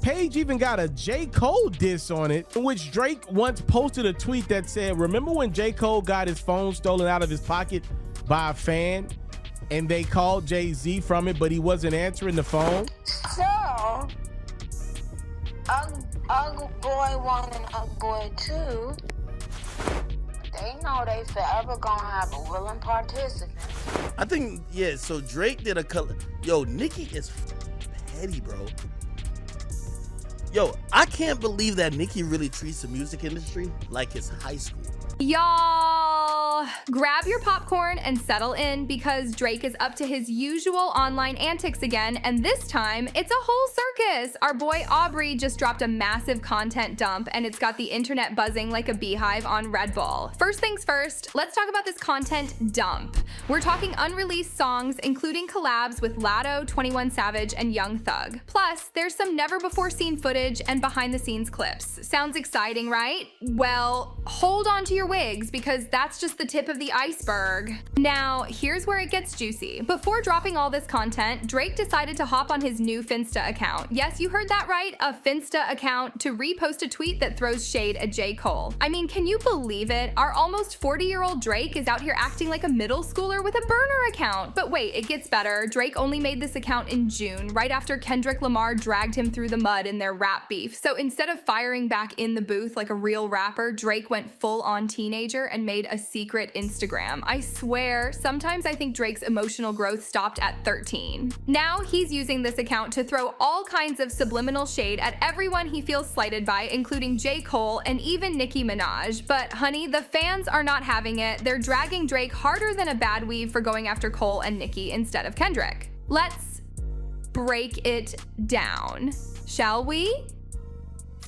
page even got a J. Cole diss on it, in which Drake once posted a tweet that said, remember when J. Cole got his phone stolen out of his pocket by a fan and they called Jay-Z from it, but he wasn't answering the phone? So, Ugly Boy 1 and Ugly Boy 2, they know they forever gonna have a willing participant. I think, yeah, so Drake did a color. Yo, Nicki is petty, bro. Yo, I can't believe that Nicki really treats the music industry like it's high school. Y'all, grab your popcorn and settle in because Drake is up to his usual online antics again, and this time it's a whole circus. Our boy Aubrey just dropped a massive content dump and it's got the internet buzzing like a beehive on Red Bull. First things first, let's talk about this content dump. We're talking unreleased songs, including collabs with Latto, 21 Savage, and Young Thug. Plus, there's some never-before-seen footage and behind-the-scenes clips. Sounds exciting, right? Well, hold on to your wigs because that's just the tip of the iceberg. Now, here's where it gets juicy. Before dropping all this content, Drake decided to hop on his new Finsta account. Yes, you heard that right, a Finsta account to repost a tweet that throws shade at J. Cole. I mean, can you believe it? Our almost 40-year-old Drake is out here acting like a middle schooler with a burner account. But wait, it gets better. Drake only made this account in June, right after Kendrick Lamar dragged him through the mud in their rap beef. So instead of firing back in the booth like a real rapper, Drake went full on teenager and made a secret Instagram. I swear, sometimes I think Drake's emotional growth stopped at 13. Now he's using this account to throw all kinds of subliminal shade at everyone he feels slighted by, including J. Cole and even Nicki Minaj. But honey, the fans are not having it. They're dragging Drake harder than a bad weave for going after Cole and Nicki instead of Kendrick. Let's break it down, shall we?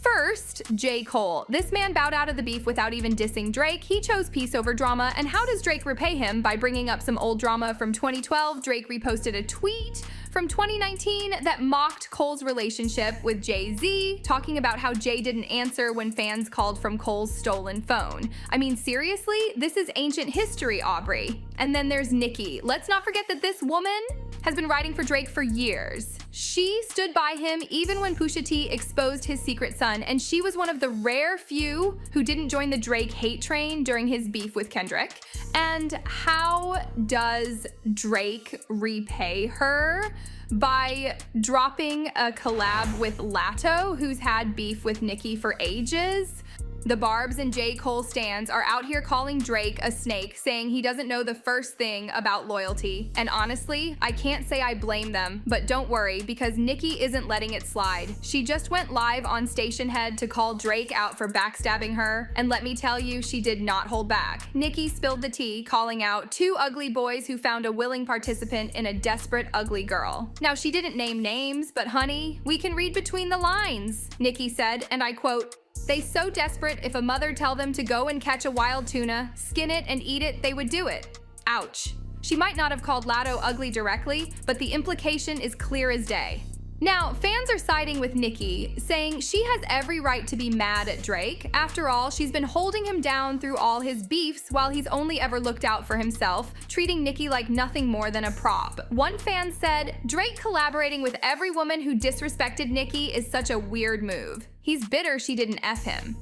First, J. Cole. This man bowed out of the beef without even dissing Drake. He chose peace over drama, and how does Drake repay him? By bringing up some old drama from 2012. Drake reposted a tweet from 2019 that mocked Cole's relationship with Jay-Z, talking about how Jay didn't answer when fans called from Cole's stolen phone. I mean, seriously? This is ancient history, Aubrey. And then there's Nicki. Let's not forget that this woman has been writing for Drake for years. She stood by him even when Pusha T exposed his secret son, and she was one of the rare few who didn't join the Drake hate train during his beef with Kendrick. And how does Drake repay her? By dropping a collab with Latto, who's had beef with Nicki for ages. The Barbs and J. Cole stans are out here calling Drake a snake, saying he doesn't know the first thing about loyalty. And honestly, I can't say I blame them, but don't worry because Nicki isn't letting it slide. She just went live on Station Head to call Drake out for backstabbing her, and let me tell you, she did not hold back. Nicki spilled the tea, calling out two ugly boys who found a willing participant in a desperate ugly girl. Now, she didn't name names, but honey, we can read between the lines. Nicki said, and I quote, "They so desperate if a mother tell them to go and catch a wild tuna, skin it and eat it, they would do it. Ouch." She might not have called Latto ugly directly, but the implication is clear as day. Now, fans are siding with Nicki, saying she has every right to be mad at Drake. After all, she's been holding him down through all his beefs while he's only ever looked out for himself, treating Nicki like nothing more than a prop. One fan said, "Drake collaborating with every woman who disrespected Nicki is such a weird move. He's bitter she didn't F him."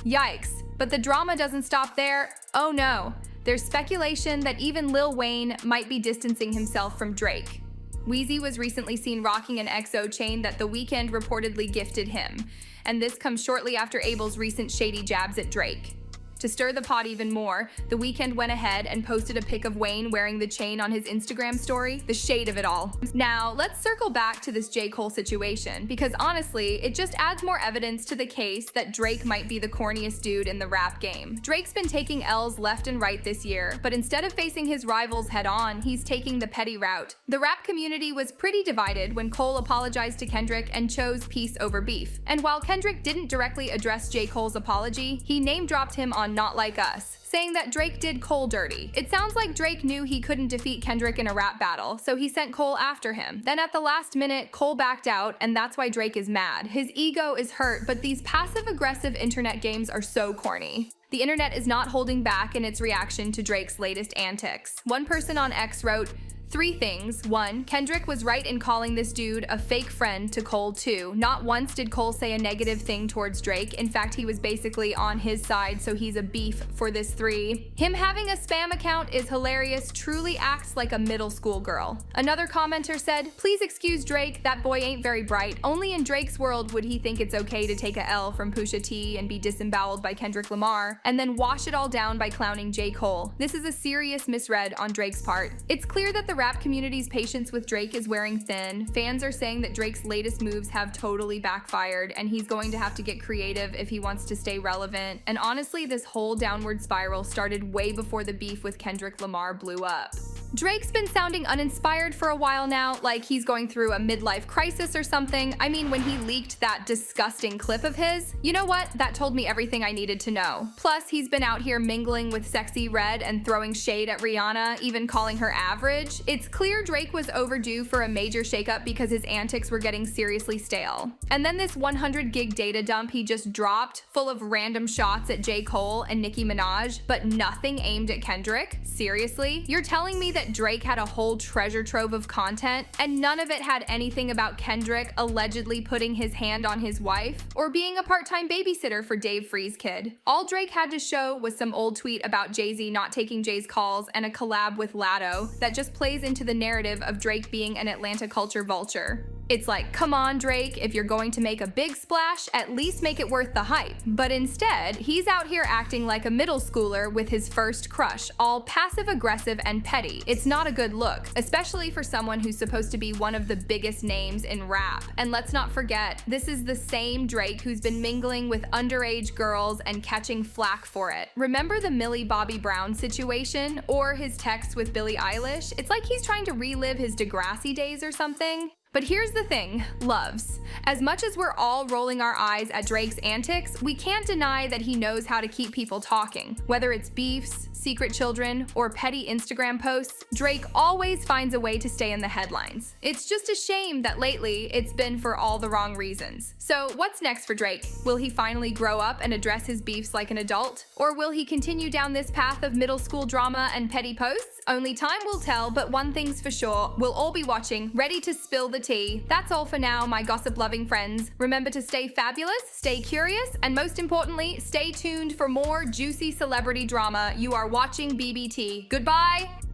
Yikes, but the drama doesn't stop there. Oh no, there's speculation that even Lil Wayne might be distancing himself from Drake. Weezy was recently seen rocking an XO chain that The Weeknd reportedly gifted him, and this comes shortly after Abel's recent shady jabs at Drake. To stir the pot even more, The Weeknd went ahead and posted a pic of Wayne wearing the chain on his Instagram story, the shade of it all. Now, let's circle back to this J. Cole situation, because honestly, it just adds more evidence to the case that Drake might be the corniest dude in the rap game. Drake's been taking L's left and right this year, but instead of facing his rivals head-on, he's taking the petty route. The rap community was pretty divided when Cole apologized to Kendrick and chose peace over beef. And while Kendrick didn't directly address J. Cole's apology, he name-dropped him on Not Like Us, saying that Drake did Cole dirty. It sounds like Drake knew he couldn't defeat Kendrick in a rap battle, so he sent Cole after him. Then at the last minute, Cole backed out, and that's why Drake is mad. His ego is hurt, but these passive-aggressive internet games are so corny. The internet is not holding back in its reaction to Drake's latest antics. One person on X wrote, 3 things. 1, Kendrick was right in calling this dude a fake friend to Cole too. Not once did Cole say a negative thing towards Drake. In fact, he was basically on his side, so he's a beef for this 3. Him having a spam account is hilarious, truly acts like a middle school girl. Another commenter said, please excuse Drake, that boy ain't very bright. Only in Drake's world would he think it's okay to take a L from Pusha T and be disemboweled by Kendrick Lamar, and then wash it all down by clowning J. Cole. This is a serious misread on Drake's part. It's clear that the rap community's patience with Drake is wearing thin. Fans are saying that Drake's latest moves have totally backfired, and he's going to have to get creative if he wants to stay relevant. And honestly, this whole downward spiral started way before the beef with Kendrick Lamar blew up. Drake's been sounding uninspired for a while now, like he's going through a midlife crisis or something. I mean, when he leaked that disgusting clip of his, you know what? That told me everything I needed to know. Plus, he's been out here mingling with Sexy Red and throwing shade at Rihanna, even calling her average. It's clear Drake was overdue for a major shakeup because his antics were getting seriously stale. And then this 100 gig data dump he just dropped, full of random shots at J. Cole and Nicki Minaj, but nothing aimed at Kendrick? Seriously? You're telling me that Drake had a whole treasure trove of content and none of it had anything about Kendrick allegedly putting his hand on his wife or being a part-time babysitter for Dave Free's kid? All Drake had to show was some old tweet about Jay-Z not taking Jay's calls and a collab with Latto that just plays into the narrative of Drake being an Atlanta culture vulture. It's like, come on, Drake, if you're going to make a big splash, at least make it worth the hype. But instead, he's out here acting like a middle schooler with his first crush, all passive-aggressive and petty. It's not a good look, especially for someone who's supposed to be one of the biggest names in rap. And let's not forget, this is the same Drake who's been mingling with underage girls and catching flack for it. Remember the Millie Bobby Brown situation? Or his text with Billie Eilish? It's like he's trying to relive his Degrassi days or something. But here's the thing, loves. As much as we're all rolling our eyes at Drake's antics, we can't deny that he knows how to keep people talking. Whether it's beefs, secret children, or petty Instagram posts, Drake always finds a way to stay in the headlines. It's just a shame that lately it's been for all the wrong reasons. So what's next for Drake? Will he finally grow up and address his beefs like an adult? Or will he continue down this path of middle school drama and petty posts? Only time will tell, but one thing's for sure, we'll all be watching, ready to spill the tea. That's all for now, my gossip-loving friends. Remember to stay fabulous, stay curious, and most importantly, stay tuned for more juicy celebrity drama. You are watching BiBiTea. Goodbye!